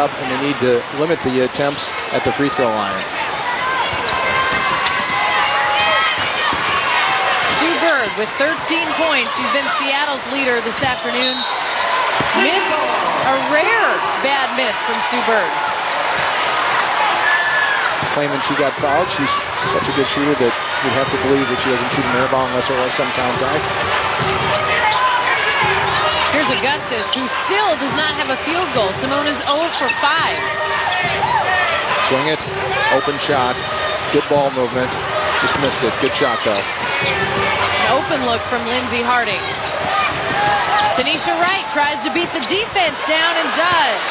up, and they need to limit the attempts at the free throw line. Sue Bird with 13 points. She's been Seattle's leader this afternoon. Missed a rare bad miss from Sue Bird. Claiming she got fouled. She's such a good shooter that you'd have to believe that she doesn't shoot an air ball unless there was some contact. Here's Augustus, who still does not have a field goal. Simona's 0 for 5. Swing it. Open shot. Good ball movement. Just missed it. Good shot, though. An open look from Lindsey Harding. Tanisha Wright tries to beat the defense down and does.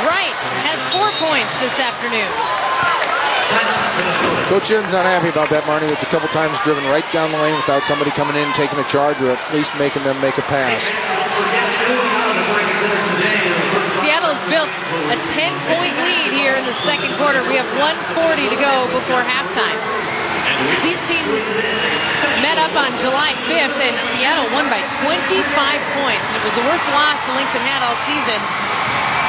Wright has 4 points this afternoon. Coach Jen's not happy about that, Marnie. It's a couple times driven right down the lane without somebody coming in and taking a charge, or at least making them make a pass. Seattle has built a 10-point lead here in the second quarter. We have 1:40 to go before halftime. These teams met up on July 5th, and Seattle won by 25 points. It was the worst loss the Lynx had all season.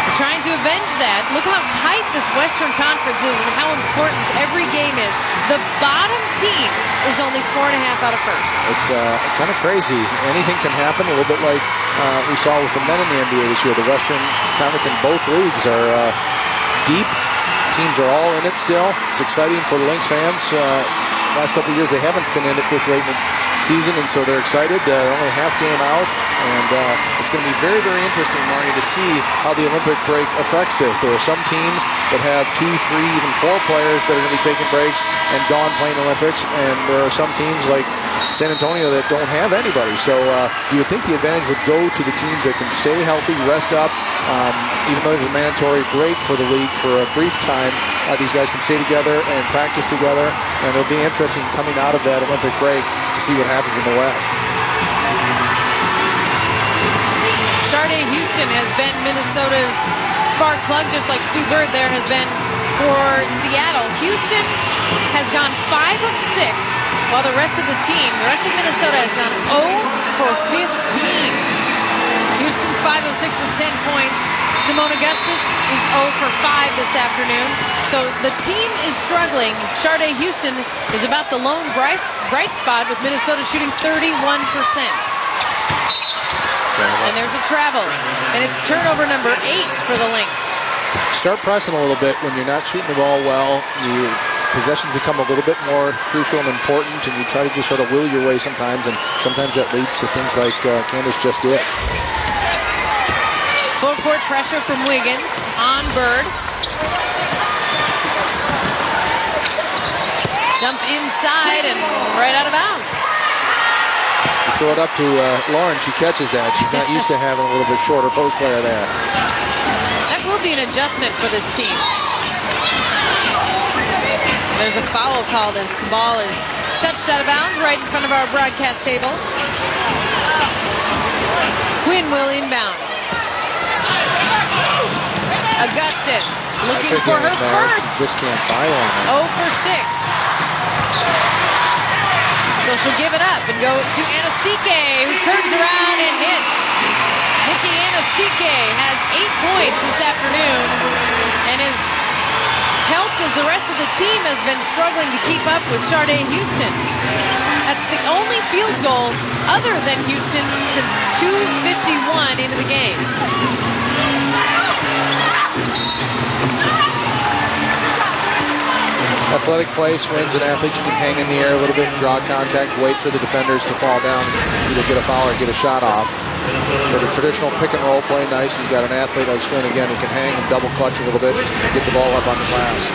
We're trying to avenge that. Look how tight this Western Conference is and how important every game is. The bottom team is only 4.5 out of first. It's kind of crazy. Anything can happen, a little bit like we saw with the men in the NBA this year. The Western Conference in both leagues are deep. Teams are all in it still. It's exciting for the Lynx fans. Last couple of years, they haven't been in it this late in the season, and so they're excited. They're only a half game out, and it's going to be very, very interesting, Marnie, to see how the Olympic break affects this. There are some teams that have 2, 3, even 4 players that are going to be taking breaks and gone playing Olympics, and there are some teams like San Antonio that don't have anybody. So you would think the advantage would go to the teams that can stay healthy, rest up. Even though there's a mandatory break for the league for a brief time, these guys can stay together and practice together, and it'll be interesting coming out of that Olympic break to see what happens in the West. Sharday Houston has been Minnesota's spark plug, just like Sue Bird there has been for Seattle. Houston has gone 5 of 6, while the rest of Minnesota has gone 0 for 15. Houston's 5 of 6 with 10 points. Simone Augustus is 0 for 5 this afternoon. So the team is struggling. Sharday Houston is about the lone bright spot, with Minnesota shooting 31%. And there's a travel. And it's turnover number 8 for the Lynx. Start pressing a little bit when you're not shooting the ball well. Possessions become a little bit more crucial and important, and you try to just sort of will your way sometimes, and sometimes that leads to things like Candace just did. Full court pressure from Wiggins on Bird. Dumped inside and right out of bounds. You throw it up to Lauren, she catches that. She's not used to having a little bit shorter post player there. That will be an adjustment for this team. There's a foul called as the ball is touched out of bounds right in front of our broadcast table. Quinn will inbound. Augustus looking for her first. Just can't buy one. 0 for 6. So she'll give it up and go to Anasike, who turns around and hits. Nikki Anasike has 8 points this afternoon and is helped as the rest of the team has been struggling to keep up with Sharday Houston. That's the only field goal other than Houston's since 2:51 into the game. Athletic play, swings an athlete. You can hang in the air a little bit, draw contact, wait for the defenders to fall down, either get a foul or get a shot off. For the traditional pick and roll play, nice. And you've got an athlete like Swin again who can hang and double clutch a little bit and get the ball up on the glass.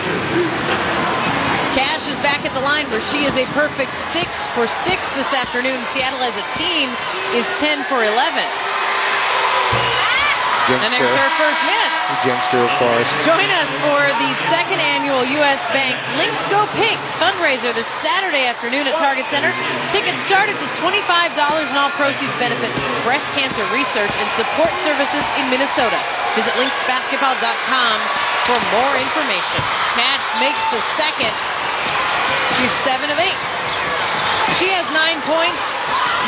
Cash is back at the line where she is a perfect 6 for 6 this afternoon. Seattle as a team is 10 for 11. And there's her first miss. Jinxed her, of course. Join us for the second annual U.S. Bank Lynx Go Pink fundraiser this Saturday afternoon at Target Center. Tickets start at just $25 and all proceeds benefit breast cancer research and support services in Minnesota. Visit lynxbasketball.com for more information. Cash makes the second. She's 7 of 8. She has 9 points.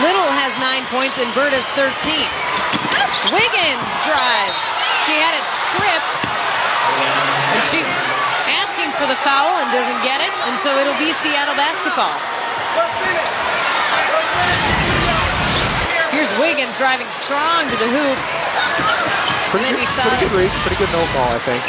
Little has 9 points and Bird has 13. Wiggins drives. She had it stripped. She's asking for the foul and doesn't get it, and so it'll be Seattle basketball. Here's Wiggins driving strong to the hoop. Pretty good reach, pretty good no call, I think.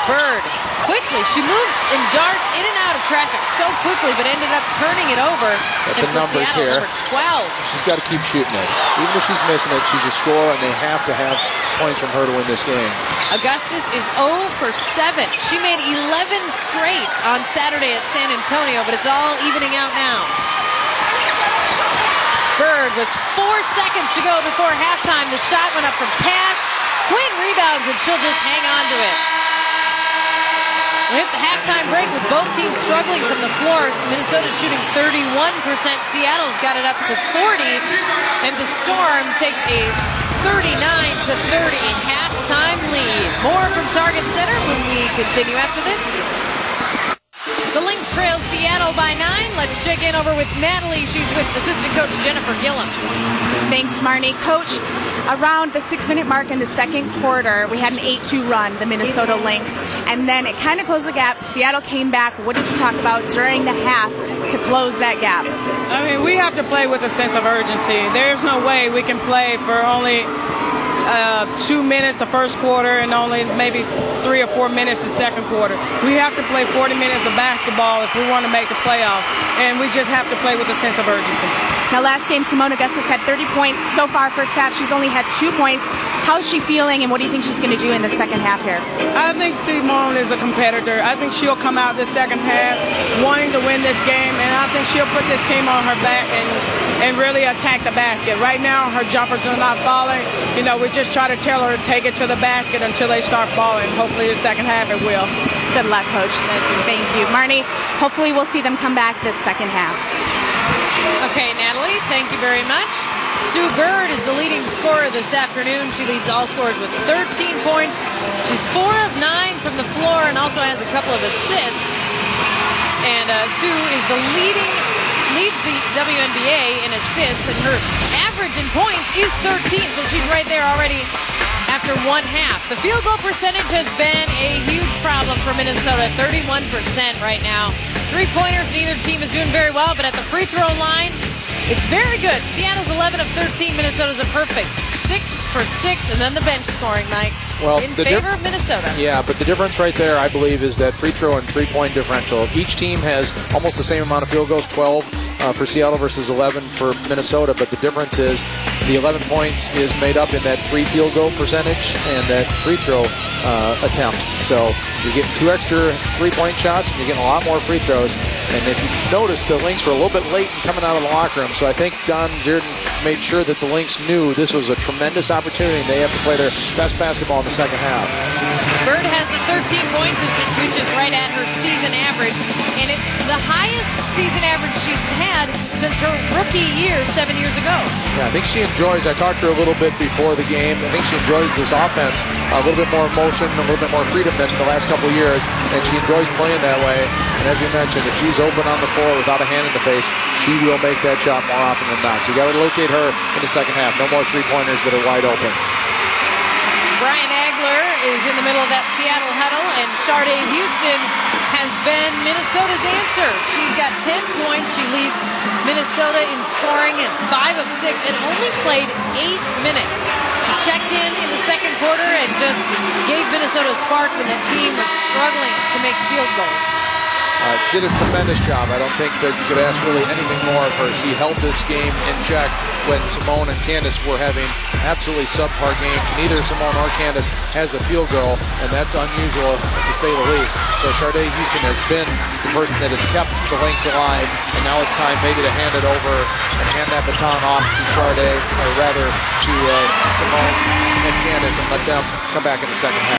Bird, quickly, she moves and darts in and out of traffic so quickly, but ended up turning it over. But and the numbers Seattle, here, number 12. She's got to keep shooting it. Even if she's missing it, she's a scorer, and they have to have points from her to win this game. Augustus is 0 for 7. She made 11 straight on Saturday at San Antonio, but it's all evening out now. Bird with 4 seconds to go before halftime. The shot went up from Cash. Quinn rebounds, and she'll just hang on to it. We'll hit the halftime break with both teams struggling from the floor. Minnesota's shooting 31%. Seattle's got it up to 40. And the Storm takes a 39-30 halftime lead. More from Target Center when we continue after this. The Lynx trail Seattle by 9. Let's check in over with Natalie. She's with assistant coach Jennifer Gillum. Thanks, Marnie. Coach, around the 6-minute mark in the second quarter, we had an 8-2 run, the Minnesota Lynx, and then it kind of closed the gap. Seattle came back. What did you talk about during the half to close that gap? I mean, we have to play with a sense of urgency. There's no way we can play for only 2 minutes the first quarter and only maybe 3 or 4 minutes the second quarter. We have to play 40 minutes of basketball if we want to make the playoffs, and we just have to play with a sense of urgency. Now, last game, Simone Augustus had 30 points. So far, first half, she's only had 2 points. How's she feeling, and what do you think she's going to do in the second half here? I think Simone is a competitor. I think she'll come out this second half wanting to win this game, and I think she'll put this team on her back and really attack the basket. Right now, her jumpers are not falling. You know, we just try to tell her to take it to the basket until they start falling. Hopefully, the second half it will. Good luck, Coach. Thank you. Marnie, hopefully we'll see them come back this second half. Okay, Natalie, thank you very much. Sue Bird is the leading scorer this afternoon. She leads all scorers with 13 points. She's 4 of 9 from the floor and also has a couple of assists. And Sue is leads the WNBA in assists, and her average in points is 13, so she's right there already after one half. The field goal percentage has been a huge problem for Minnesota, 31% right now. Three-pointers, neither team is doing very well, but at the free throw line, it's very good. Seattle's 11 of 13. Minnesota's a perfect 6 for 6, and then the bench scoring, Mike, in favor of Minnesota. Yeah, but the difference right there, I believe, is that free throw and three-point differential. Each team has almost the same amount of field goals, 12 for Seattle versus 11 for Minnesota, but the difference is the 11 points is made up in that 3 field goal percentage and that free throw attempts. So you're getting 2 extra three-point shots, and you're getting a lot more free throws. And if you notice, the Lynx were a little bit late in coming out of the locker room, so I think Don Zierden made sure that the Lynx knew this was a tremendous opportunity, and they have to play their best basketball in the second half. Bird has the 13 points, which is right at her season average, and it's the highest season average she's had since her rookie year 7 years ago. Yeah, I think she enjoys, I talked to her a little bit before the game, I think she enjoys this offense, a little bit more motion, a little bit more freedom than the last couple of years, and she enjoys playing that way. And as you mentioned, if she's open on the floor without a hand in the face, she will make that shot more often than not. So you got to locate her in the second half. No more three-pointers that are wide open. Brian Agler is in the middle of that Seattle huddle, and Sharday Houston has been Minnesota's answer. She's got 10 points. She leads Minnesota in scoring, is 5 of 6, and only played 8 minutes. She checked in the second quarter and just gave Minnesota a spark when the team was struggling to make field goals. Did a tremendous job. I don't think that you could ask really anything more of her. She held this game in check when Simone and Candace were having absolutely subpar games. Neither Simone or Candace has a field goal, and that's unusual to say the least. So Sharday Houston has been the person that has kept the Lynx alive, and now it's time maybe to hand it over and hand that baton off to Sharday, or rather to Simone and Candace, and let them come back in the second half.